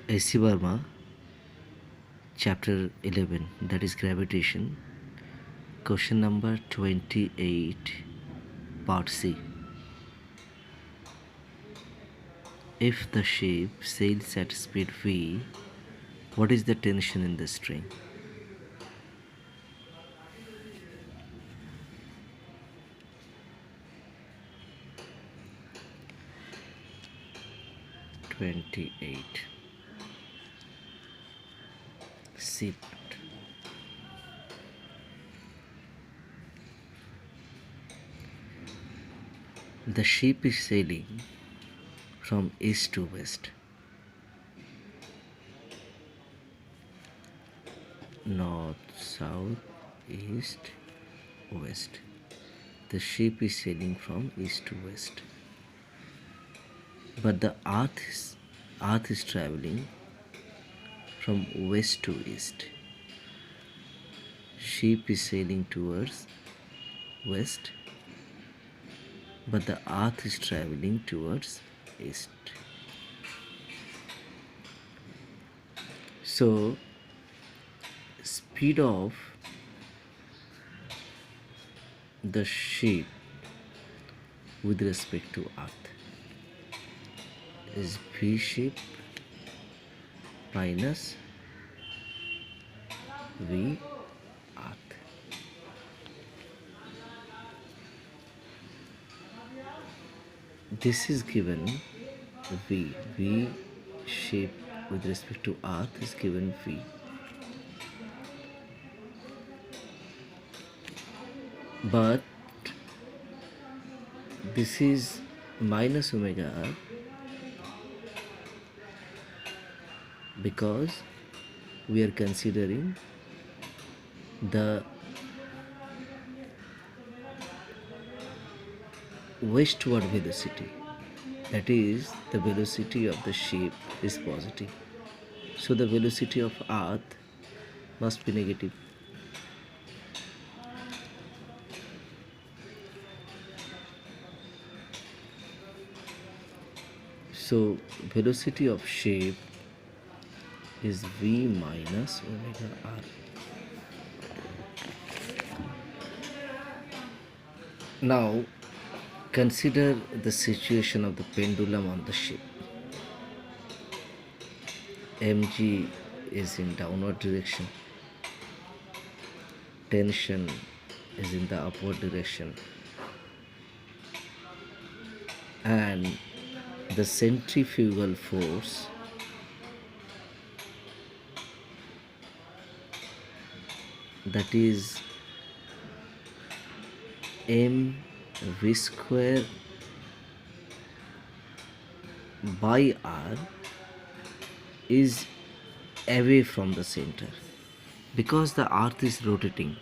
A.C. Verma, chapter 11, that is Gravitation, question number 28, part C. If the ship sails at speed v, what is the tension in the string? (28) C part. The ship is sailing from east to west, north, south, east, west. The ship is sailing from east to west, but the earth is traveling from west to east. Ship is sailing towards west, but the earth is traveling towards east. So speed of the ship with respect to earth is v ship minus v earth. This is given v shape with respect to earth is given v, but this is minus omega r because we are considering the westward velocity, that is the velocity of the ship is positive, so the velocity of earth must be negative. So velocity of ship is v minus omega r. Now consider the situation of the pendulum on the ship. Mg is in downward direction, tension is in the upward direction, and the centrifugal force that is m v square by r is away from the center because the earth is rotating.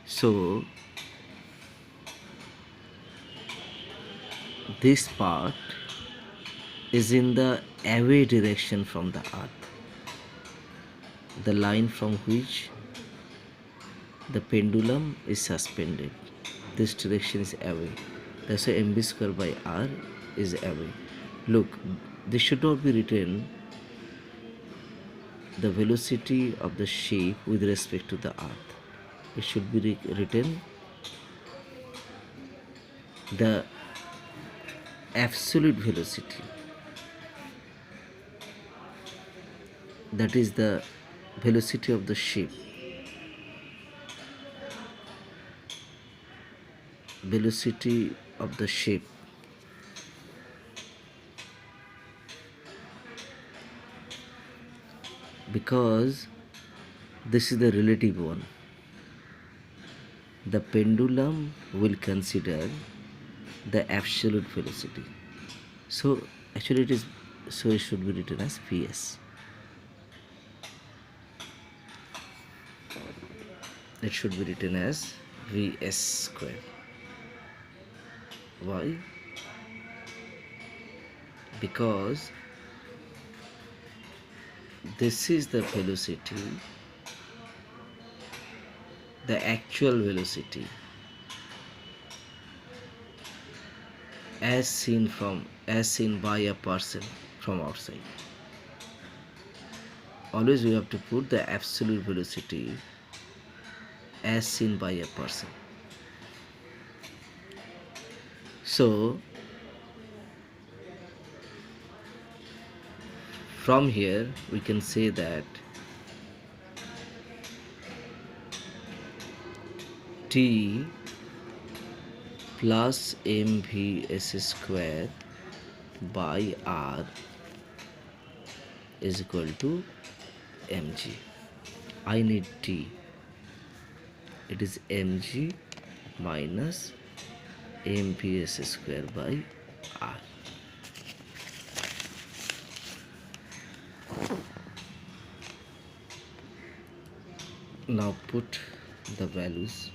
So this part is in the away direction from the earth, the line from which the pendulum is suspended. This direction is away. That's why mv square by r is away. Look, this should not be written the velocity of the ship with respect to the earth. It should be written the absolute velocity, that is the velocity of the ship, velocity of the ship because this is the relative one. The pendulum will consider the absolute velocity. So actually it should be written as Vs. It should be written as Vs square. Why? Because this is the velocity, the actual velocity as seen by a person from outside. Always we have to put the absolute velocity as seen by a person. So from here we can say that T plus mvs square by r is equal to mg. I need T. It is mg minus mvs square by r. Now put the values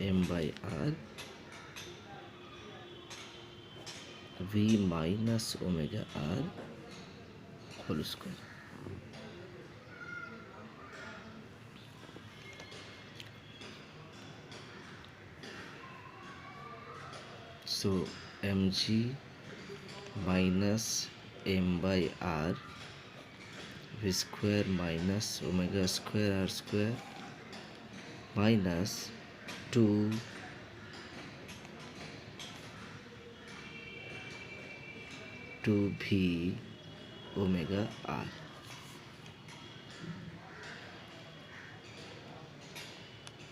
m by r, v minus omega r whole square. So mg minus m by r, v square minus omega square r square minus 2 v omega r.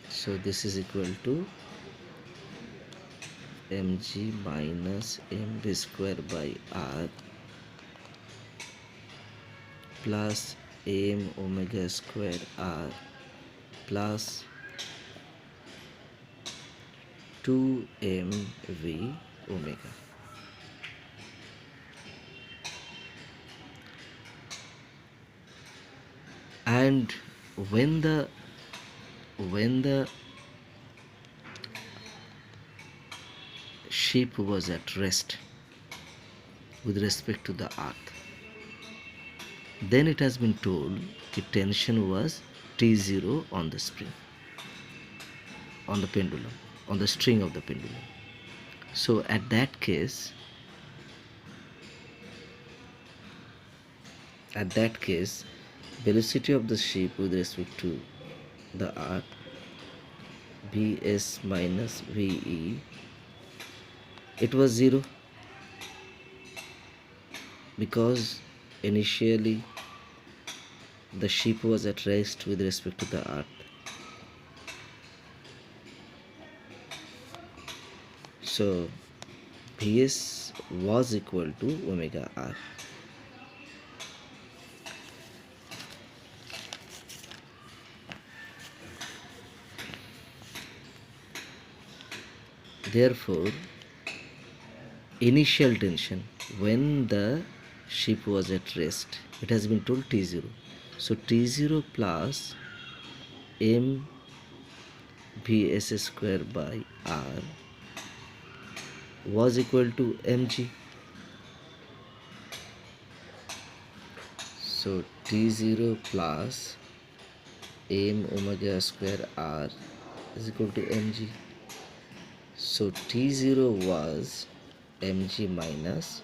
So this is equal to mg minus mv square by r plus m omega square r plus 2mv omega. And when the ship was at rest with respect to the earth, then it has been told that tension was T0 on the spring, on the pendulum, on the string of the pendulum. So at that case, velocity of the ship with respect to the earth, Vs minus Ve, it was 0, because initially the ship was at rest with respect to the earth. So Vs was equal to omega r. Therefore, initial tension when the ship was at rest, it has been told T0. So T0 plus m Vs square by r was equal to mg. So T0 plus m omega square r is equal to mg. So T0 was mg minus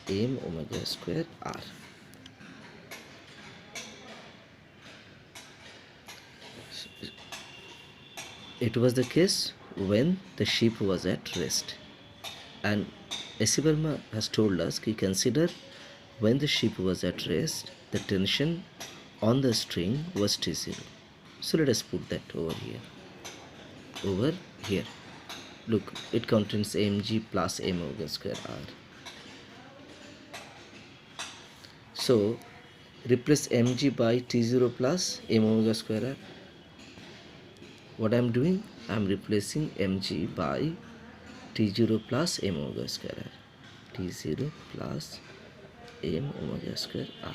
m omega square r. It was the case when the ship was at rest. And Verma has told us to consider when the ship was at rest, the tension on the string was T0. So let us put that over here. Over here. Look, it contains mg plus m omega square r. So replace mg by T0 plus m omega square r. What I am doing? I am replacing mg by T0 plus m omega square r. T0 plus m omega square r.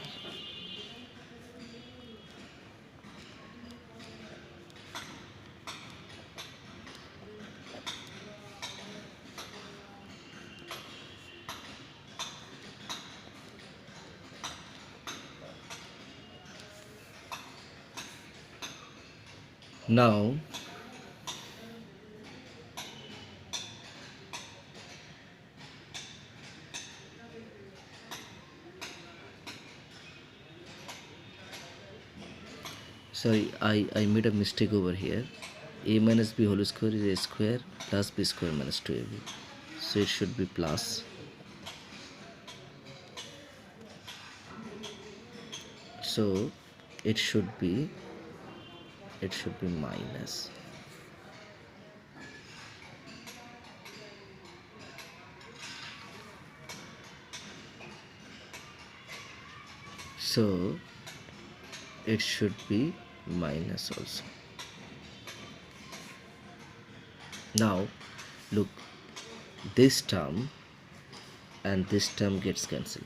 Now sorry, I made a mistake over here. A minus b whole square is a square plus b square minus 2ab, so it should be plus. So it should be minus. So it should be minus also. Now look, this term and this term gets cancelled.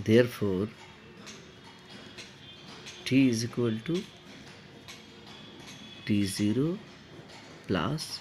Therefore t is equal to t0 plus